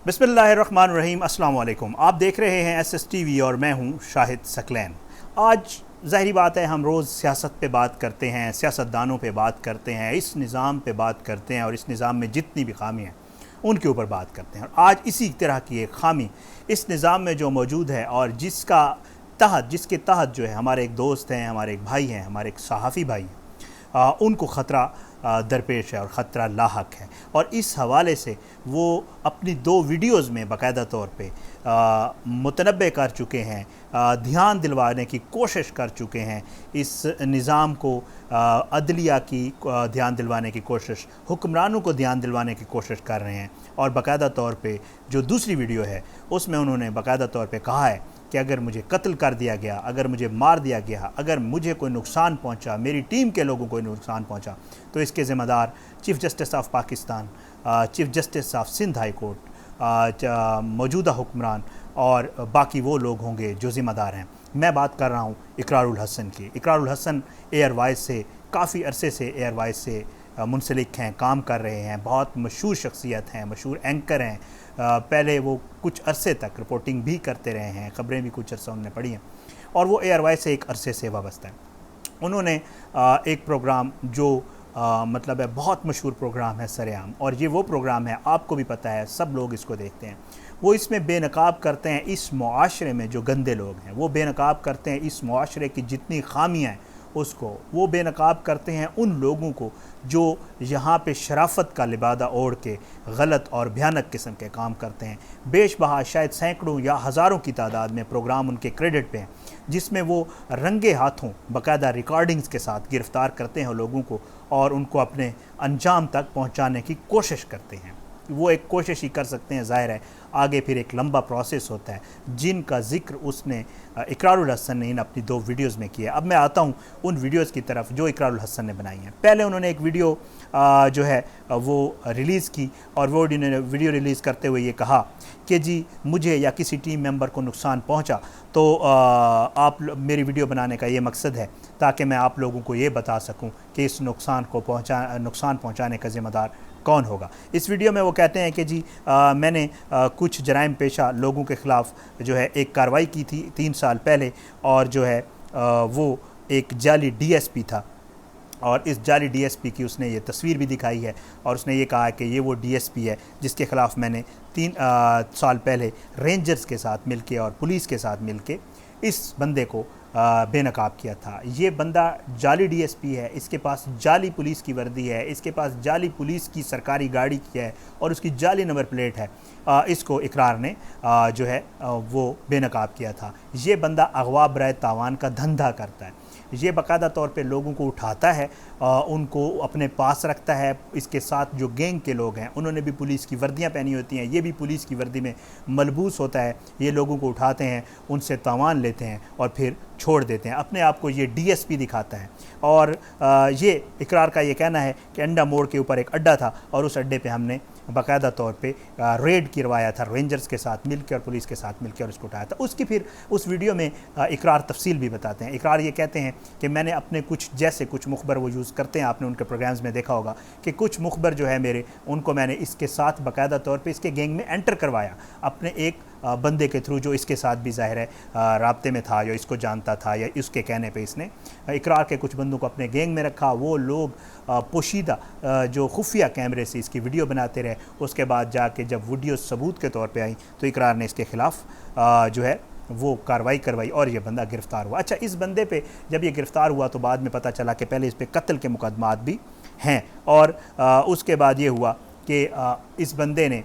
बिस्मिल्लाहिर्रहमानिर्रहीम। अस्सलाम वालेकुम। आप देख रहे हैं SSTV और मैं हूं शाहिद सकलैन। आज ज़ाहिरी बात है हम रोज़ सियासत पे बात करते हैं, सियासतदानों पे बात करते हैं, इस निज़ाम पे बात करते हैं और इस निज़ाम में जितनी भी खामी हैं उनके ऊपर बात करते हैं। और आज इसी तरह की एक खामी इस निज़ाम में जो मौजूद है और जिसके तहत जो है हमारे एक दोस्त हैं, हमारे एक भाई हैं, हमारे एक सहाफ़ी भाई हैं, उनको ख़तरा दरपेश है और ख़तरा लाहक है। और इस हवाले से वो अपनी 2 वीडियोज़ में बाकायदा तौर पे मुतनब्बे कर चुके हैं, ध्यान दिलवाने की कोशिश कर चुके हैं इस निज़ाम को, अदलिया की ध्यान दिलवाने की कोशिश, हुक्मरानों को ध्यान दिलवाने की कोशिश कर रहे हैं। और बाकायदा तौर पे जो दूसरी वीडियो है उसमें उन्होंने बाकायदा तौर पे कहा है कि अगर मुझे कत्ल कर दिया गया, अगर मुझे मार दिया गया, अगर मुझे कोई नुकसान पहुंचा, मेरी टीम के लोगों को नुकसान पहुंचा, तो इसके ज़िम्मेदार chief justice of Pakistan, chief justice of Sindh high court, मौजूदा हुक्मरान और बाकी वो लोग होंगे जो ज़िम्मेदार हैं। मैं बात कर रहा हूँ इकरारुल हसन की। इकरारुल हसन एयरवाइज़ से काफ़ी अरसे से एयरवाइज़ से मुंसलिक हैं, काम कर रहे हैं, बहुत मशहूर शख्सियत हैं, मशहूर एंकर हैं। पहले वो कुछ अरसे तक रिपोर्टिंग भी करते रहे हैं, ख़बरें भी कुछ अरसा उन्होंने पढ़ी हैं और वो एयरवाइज़ से एक अरसे से वाबस्ता है। उन्होंने एक प्रोग्राम जो मतलब है बहुत मशहूर प्रोग्राम है सरेआम, और ये वो प्रोग्राम है, आपको भी पता है, सब लोग इसको देखते हैं। वो इसमें बेनकाब करते हैं इस मुआशरे में जो गंदे लोग हैं, वो बेनकाब करते हैं इस मुआशरे की जितनी खामियाँ हैं उसको, वो बेनकाब करते हैं उन लोगों को जो यहाँ पे शराफत का लिबादा ओढ़ के गलत और भयानक किस्म के काम करते हैं। बेशबहा शायद सैकड़ों या हज़ारों की तादाद में प्रोग्राम उनके क्रेडिट पे हैं जिसमें वो रंगे हाथों बाकायदा रिकॉर्डिंग्स के साथ गिरफ़्तार करते हैं लोगों को और उनको अपने अंजाम तक पहुँचाने की कोशिश करते हैं। वो एक कोशिश ही कर सकते हैं, ज़ाहिर है आगे फिर एक लंबा प्रोसेस होता है जिनका ज़िक्र उसने इकरारुल हसन ने इन अपनी 2 वीडियोज़ में किया। अब मैं आता हूँ उन वीडियोज़ की तरफ जो इकरारुल हसन ने बनाई हैं। पहले उन्होंने एक वीडियो जो है वो रिलीज़ की और वो वीडियो रिलीज़ करते हुए ये कहा कि जी मुझे या किसी टीम मेंबर को नुकसान पहुंचा तो आप मेरी वीडियो बनाने का ये मकसद है ताकि मैं आप लोगों को ये बता सकूं कि इस नुकसान पहुंचाने का ज़िम्मेदार कौन होगा। इस वीडियो में वो कहते हैं कि जी मैंने कुछ जराइम पेशा लोगों के ख़िलाफ़ जो है एक कार्रवाई की थी 3 साल पहले, और जो है वो एक जाली DSP था और इस जाली DSP की उसने ये तस्वीर भी दिखाई है और उसने ये कहा कि ये वो DSP है जिसके ख़िलाफ़ मैंने 3 साल पहले रेंजर्स के साथ मिलके और पुलिस के साथ मिलके इस बंदे को बेनकाब किया था। ये बंदा जाली DSP है, इसके पास जाली पुलिस की वर्दी है, इसके पास जाली पुलिस की सरकारी गाड़ी की है और उसकी जाली नंबर प्लेट है। इसको इकरार ने जो है वो बेनकाब किया था। ये बंदा अगवा बराए तावान का धंधा करता है। ये बाकायदा तौर पे लोगों को उठाता है, उनको अपने पास रखता है। इसके साथ जो गैंग के लोग हैं उन्होंने भी पुलिस की वर्दियां पहनी होती हैं, ये भी पुलिस की वर्दी में मलबूस होता है। ये लोगों को उठाते हैं, उनसे तावान लेते हैं और फिर छोड़ देते हैं। अपने आप को ये DSP दिखाता है। और ये इकरार का ये कहना है कि अंडा मोड़ के ऊपर एक अड्डा था और उस अड्डे पे हमने बाकायदा तौर पे रेड करवाया था रेंजर्स के साथ मिलकर और पुलिस के साथ मिलकर और इसको उठाया था। उसकी फिर उस वीडियो में इकरार तफसील भी बताते हैं। इकरार ये कहते हैं कि मैंने अपने कुछ मुखबर वो यूज़ करते हैं, आपने उनके प्रोग्राम्स में देखा होगा कि कुछ मुखबर जो है मेरे, उनको मैंने इसके साथ बाकायदा तौर पर इसके गैंग में एंटर करवाया अपने एक बंदे के थ्रू जो इसके साथ भी ज़ाहिर है राब्ते में था या इसको जानता था या इसके कहने पे इसने इकरार के कुछ बंदों को अपने गैंग में रखा। वो लोग पोशीदा जो खुफिया कैमरे से इसकी वीडियो बनाते रहे। उसके बाद जाके जब वीडियो सबूत के तौर पे आई तो इकरार ने इसके ख़िलाफ़ जो है वो कार्रवाई करवाई और ये बंदा गिरफ़्तार हुआ। अच्छा, इस बंदे पे जब ये गिरफ़्तार हुआ तो बाद में पता चला कि पहले इस पर कत्ल के मुकदमात भी हैं और उसके बाद ये हुआ कि इस बंदे ने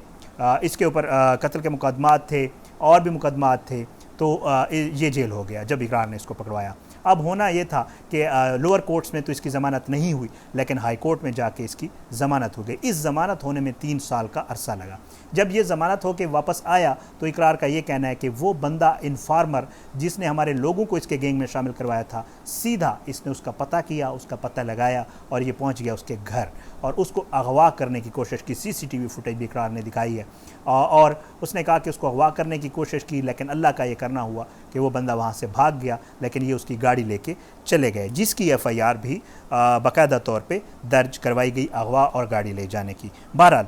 इसके ऊपर कत्ल के मुकदमात थे और भी मुकदमात थे, तो ये जेल हो गया जब इकरार ने इसको पकड़वाया। अब होना ये था कि लोअर कोर्ट्स में तो इसकी ज़मानत नहीं हुई, लेकिन हाई कोर्ट में जाके इसकी ज़मानत हो गई। इस ज़मानत होने में 3 साल का अरसा लगा। जब ये ज़मानत होकर वापस आया तो इकरार का ये कहना है कि वो बंदा इन्फार्मर जिसने हमारे लोगों को इसके गैंग में शामिल करवाया था, सीधा इसने उसका पता किया, उसका पता लगाया और ये पहुँच गया उसके घर और उसको अगवा करने की कोशिश की। CCTV फुटेज भी इकरार ने दिखाई है और उसने कहा कि उसको अगवा करने की कोशिश की, लेकिन अल्लाह का ये करना हुआ कि वो बंदा वहाँ से भाग गया, लेकिन ये उसकी गाड़ी लेके चले गए, जिसकी FIR भी बाकायदा तौर पे दर्ज करवाई गई अगवा और गाड़ी ले जाने की। बहरहाल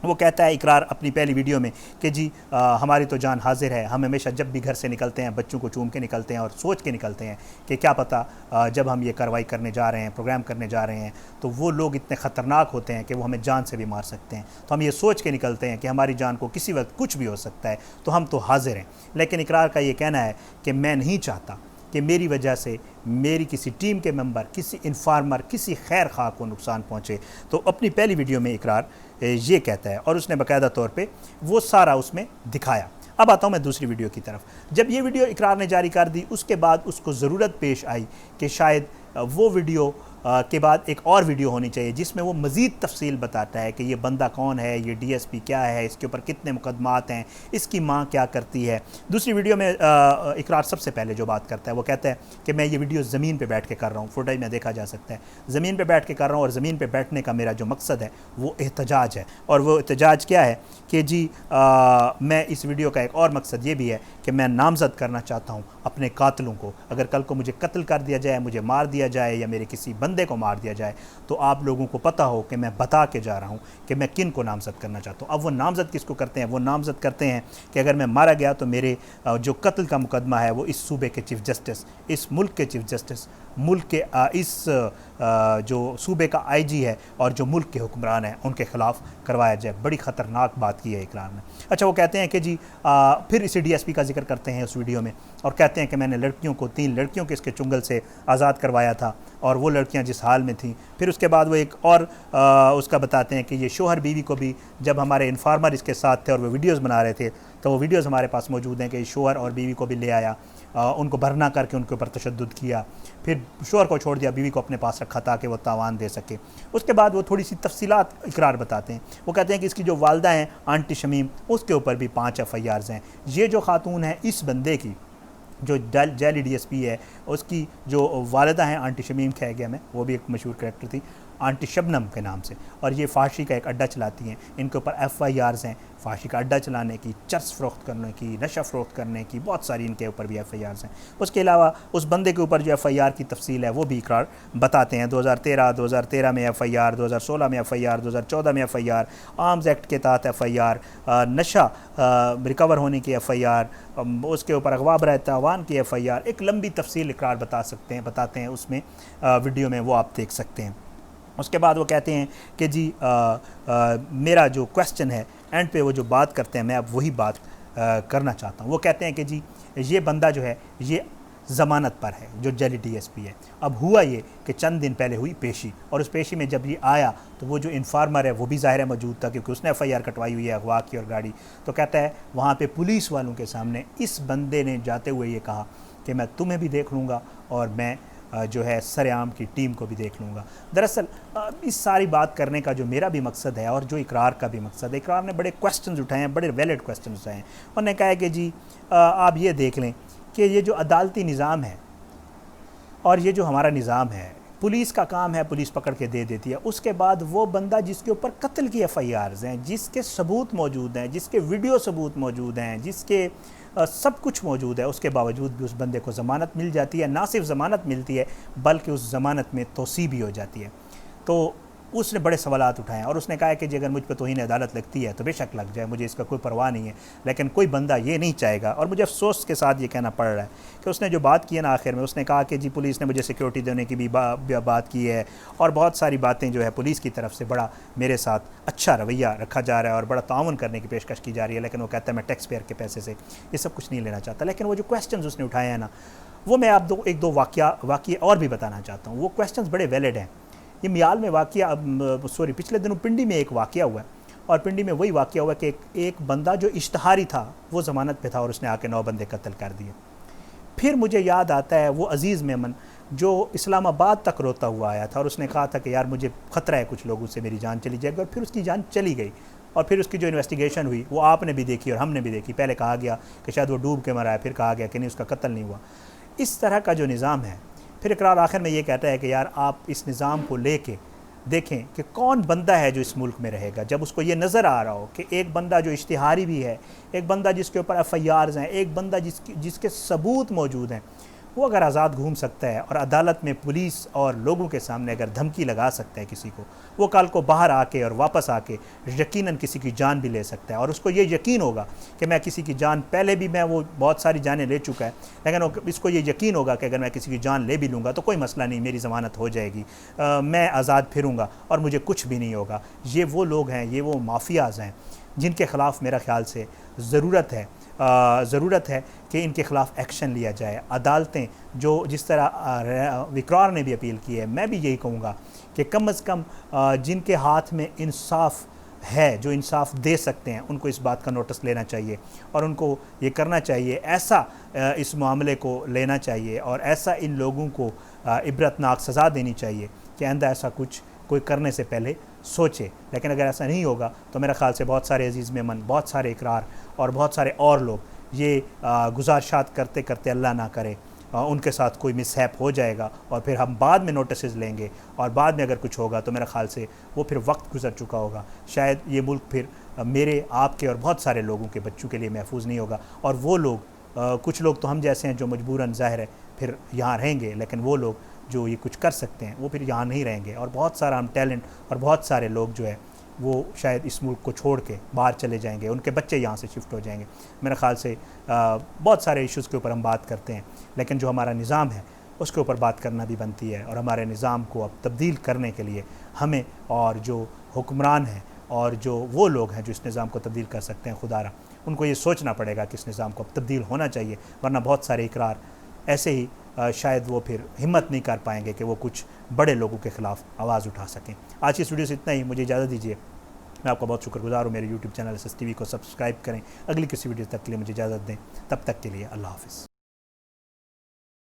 वो कहता है इकरार अपनी पहली वीडियो में कि जी हमारी तो जान हाजिर है, हम हमेशा जब भी घर से निकलते हैं बच्चों को चूम के निकलते हैं और सोच के निकलते हैं कि क्या पता जब हम ये कार्रवाई करने जा रहे हैं, प्रोग्राम करने जा रहे हैं, तो वो लोग इतने ख़तरनाक होते हैं कि वो हमें जान से भी मार सकते हैं। तो हम ये सोच के निकलते हैं कि हमारी जान को किसी वक्त कुछ भी हो सकता है, तो हम तो हाजिर हैं। लेकिन इकरार का ये कहना है कि मैं नहीं चाहता कि मेरी वजह से मेरी किसी टीम के मेंबर, किसी इन्फार्मर, किसी खैर खा को नुकसान पहुँचे। तो अपनी पहली वीडियो में इकरार ये कहता है और उसने बाकायदा तौर पे वो सारा उसमें दिखाया। अब आता हूँ मैं दूसरी वीडियो की तरफ। जब ये वीडियो इकरार ने जारी कर दी, उसके बाद उसको ज़रूरत पेश आई कि शायद वो वीडियो के बाद एक और वीडियो होनी चाहिए जिसमें वो मज़ीद तफसील बताता है कि ये बंदा कौन है, ये डीएसपी क्या है, इसके ऊपर कितने मुकदमात हैं, इसकी माँ क्या करती है। दूसरी वीडियो में इकरार सबसे पहले जो बात करता है वो कहता है कि मैं ये वीडियो ज़मीन पे बैठ के कर रहा हूँ, फुटेज में देखा जा सकता है, ज़मीन पे बैठ के कर रहा हूँ और ज़मीन पे बैठने का मेरा जो मकसद है वो एहतजाज है। और वो एहतजाज क्या है कि जी मैं इस वीडियो का एक और मकसद ये भी है कि मैं नामज़द करना चाहता हूँ अपने कातिलों को। अगर कल को मुझे कत्ल कर दिया जाए, मुझे मार दिया जाए या मेरे किसी बंदे को मार दिया जाए, तो आप लोगों को पता हो कि मैं बता के जा रहा हूँ कि मैं किन को नामज़द करना चाहता हूँ। अब वो नामज़द किसको करते हैं? वो नामज़द करते हैं कि अगर मैं मारा गया तो मेरे जो कत्ल का मुकदमा है वो इस सूबे के चीफ़ जस्टिस, इस मुल्क के चीफ़ जस्टिस, मुल्क के इस जो सूबे का आईजी है और जो मुल्क के हुक्मरान हैं उनके ख़िलाफ़ करवाया जाए। बड़ी ख़तरनाक बात की है इकरार ने। अच्छा, वो कहते हैं कि जी फिर इसी डीएसपी का जिक्र करते हैं उस वीडियो में और कहते हैं कि मैंने लड़कियों को 3 लड़कियों के इसके चुंगल से आज़ाद करवाया था और वो लड़कियां जिस हाल में थीं। फिर उसके बाद वो एक और उसका बताते हैं कि ये शोहर बीवी को भी, जब हमारे इन्फार्मर इसके साथ थे और वो वीडियोज़ बना रहे थे, तो वो वीडियोज़ हमारे पास मौजूद हैं कि शोहर और बीवी को भी ले आया, उनको भरना करके उनके ऊपर तशद्दुद किया, फिर शोहर को छोड़ दिया, बीवी को अपने पास रखा ताकि वो तावान दे सके। उसके बाद वो थोड़ी सी तफसीलात इकरार बताते हैं। वो कहते हैं कि इसकी जो वालदा हैं आंटी शमीम, उसके ऊपर भी 5 FIRs हैं। ये जो खातून है, इस बंदे की जो जैली डीएसपी है, उसकी जो वालिदा हैं आंटी शमीम कह गया मैं, वो भी एक मशहूर करैक्टर थी आंटी शबनम के नाम से, और ये फाशी का एक अड्डा चलाती हैं। इनके ऊपर FIRs हैं फाशी का अड्डा चलाने की, चर्स फ़रोख्त करने की, नशा फ़रोख्त करने की, बहुत सारी इनके ऊपर भी FIRs हैं। उसके अलावा उस बंदे के ऊपर जो FIR की तफसील है वो भी इकरार बताते हैं। 2013 में FIR, 2016 में FIR, 2014 में FIR, आर्म्स एक्ट के तहत FIR, नशा रिकवर होने की FIR, उसके ऊपर अगवा बराए तावान की FIR, एक लंबी तफसील इकरार बताते हैं उसमें वीडियो में, वो आप देख सकते हैं। उसके बाद वो कहते हैं कि जी मेरा जो क्वेश्चन है एंड पे वो जो बात करते हैं मैं अब वही बात करना चाहता हूँ। वो कहते हैं कि जी ये बंदा जो है ये ज़मानत पर है, जो जैली डीएसपी है। अब हुआ ये कि चंद दिन पहले हुई पेशी, और उस पेशी में जब ये आया तो वो जो इन्फार्मर है वो भी ज़ाहिर है मौजूद था क्योंकि उसने FIR कटवाई हुई है अगवा की और गाड़ी। तो कहता है वहाँ पे पुलिस वालों के सामने इस बंदे ने जाते हुए ये कहा कि मैं तुम्हें भी देख लूँगा और मैं जो है सरेआम की टीम को भी देख लूँगा। दरअसल इस सारी बात करने का जो मेरा भी मकसद है और जो इकरार का भी मकसद है, इकरार ने बड़े क्वेश्चंस उठाए हैं, बड़े वैलिड क्वेश्चंस उठाए हैं। उन्होंने कहा है कि जी आप ये देख लें कि ये जो अदालती निज़ाम है और ये जो हमारा निज़ाम है, पुलिस का काम है पुलिस पकड़ के दे देती है, उसके बाद वो बंदा जिसके ऊपर कत्ल की FIRs हैं, जिसके सबूत मौजूद हैं, जिसके वीडियो सबूत मौजूद हैं, जिसके सब कुछ मौजूद है, उसके बावजूद भी उस बंदे को ज़मानत मिल जाती है। ना सिर्फ ज़मानत मिलती है बल्कि उस ज़मानत में तोसी भी हो जाती है। तो उसने बड़े सवालात उठाए और उसने कहा है कि जी अगर मुझ पर तौहीन अदालत लगती है तो बेशक लग जाए, मुझे इसका कोई परवाह नहीं है, लेकिन कोई बंदा ये नहीं चाहेगा। और मुझे अफसोस के साथ ये कहना पड़ रहा है कि उसने जो बात की है ना आखिर में, उसने कहा कि जी पुलिस ने मुझे सिक्योरिटी देने की भी बात की है और बहुत सारी बातें जो है पुलिस की तरफ से बड़ा मेरे साथ अच्छा रवैया रखा जा रहा है और बड़ा ताउन करने की पेशकश की जा रही है, लेकिन वो कहता है मैं टैक्स पेयर के पैसे से ये सब कुछ नहीं लेना चाहता। लेकिन वो जो क्वेश्चन उसने उठाए हैं ना, वो मैं आप एक दो वाक़या और भी बताना चाहता हूँ। वो क्वेश्चन बड़े वैलिड हैं। ये मियाल में पिछले दिनों पिंडी में एक वाक़या हुआ है और पिंडी में वही वाक़या हुआ कि एक बंदा जो इश्तहारी था वो ज़मानत पे था और उसने आके 9 बंदे कत्ल कर दिए। फिर मुझे याद आता है वो अज़ीज़ मेमन जो इस्लामाबाद तक रोता हुआ आया था और उसने कहा था कि यार मुझे ख़तरा है कुछ लोगों से मेरी जान चली जाएगी, और फिर उसकी जान चली गई। और फिर उसकी जो इन्वेस्टिगेशन हुई वो आपने भी देखी और हमने भी देखी। पहले कहा गया कि शायद वो डूब के मरा है, फिर कहा गया कि नहीं उसका कत्ल नहीं हुआ। इस तरह का जो निज़ाम है, फिर इकरार आखिर में ये कहता है कि यार आप इस निज़ाम को लेके देखें कि कौन बंदा है जो इस मुल्क में रहेगा। जब उसको ये नज़र आ रहा हो कि एक बंदा जो इश्तिहारी भी है, एक बंदा जिसके ऊपर FIRs हैं, एक बंदा जिसके सबूत मौजूद हैं, वो अगर आज़ाद घूम सकता है और अदालत में पुलिस और लोगों के सामने अगर धमकी लगा सकता है किसी को, वो कल को बाहर आके और वापस आके यकीनन किसी की जान भी ले सकता है। और उसको ये यकीन होगा कि मैं किसी की जान, पहले भी मैं वो बहुत सारी जानें ले चुका है, लेकिन इसको ये यकीन होगा कि अगर मैं किसी की जान ले भी लूँगा तो कोई मसला नहीं, मेरी ज़मानत हो जाएगी, मैं आज़ाद फिरूँगा और मुझे कुछ भी नहीं होगा। ये वो लोग हैं, ये वो माफियाज़ हैं जिनके ख़िलाफ़ मेरा ख़्याल से ज़रूरत है कि इनके ख़िलाफ़ एक्शन लिया जाए। अदालतें जो जिस तरह विकरार ने भी अपील की है, मैं भी यही कहूँगा कि कम अज़ कम जिनके हाथ में इंसाफ है, जो इंसाफ दे सकते हैं, उनको इस बात का नोटिस लेना चाहिए और उनको ये करना चाहिए, ऐसा इस मामले को लेना चाहिए और ऐसा इन लोगों को इबरतनाक सज़ा देनी चाहिए कि आइंदा ऐसा कुछ कोई करने से पहले सोचे। लेकिन अगर ऐसा नहीं होगा तो मेरा ख़्याल से बहुत सारे अजीज़ मेमन, बहुत सारे इकरार और बहुत सारे और लोग ये गुजारिशात करते करते अल्लाह ना करे उनके साथ कोई मिसहैप हो जाएगा और फिर हम बाद में नोटिस लेंगे और बाद में अगर कुछ होगा तो मेरा ख़्याल से वो फिर वक्त गुजर चुका होगा। शायद ये मुल्क फिर मेरे, आपके और बहुत सारे लोगों के बच्चों के लिए महफूज नहीं होगा। और वो लोग, कुछ लोग तो हम जैसे हैं जो मजबूरन ज़ाहिर है फिर यहाँ रहेंगे, लेकिन वो लोग जो ये कुछ कर सकते हैं वो फिर यहाँ नहीं रहेंगे। और बहुत सारा हम टैलेंट और बहुत सारे लोग जो है वो शायद इस मुल्क को छोड़ के बाहर चले जाएंगे, उनके बच्चे यहाँ से शिफ्ट हो जाएंगे। मेरे ख़्याल से बहुत सारे इश्यूज़ के ऊपर हम बात करते हैं, लेकिन जो हमारा निज़ाम है उसके ऊपर बात करना भी बनती है। और हमारे निज़ाम को अब तब्दील करने के लिए हमें और जो हुक्मरान हैं और जो वो लोग हैं जो इस निज़ाम को तब्दील कर सकते हैं, खुदारा उनको ये सोचना पड़ेगा कि इस निज़ाम को अब तब्दील होना चाहिए, वरना बहुत सारे इकरार ऐसे ही शायद वो फिर हिम्मत नहीं कर पाएंगे कि वो कुछ बड़े लोगों के ख़िलाफ़ आवाज़ उठा सकें। आज की इस वीडियो से इतना ही, मुझे इजाज़त दीजिए। मैं आपका बहुत शुक्रगुजार हूँ। मेरे यूट्यूब चैनल SSTV को सब्सक्राइब करें। अगली किसी वीडियो तक के लिए मुझे इजाज़त दें। तब तक के लिए अल्लाह हाफ़िज़।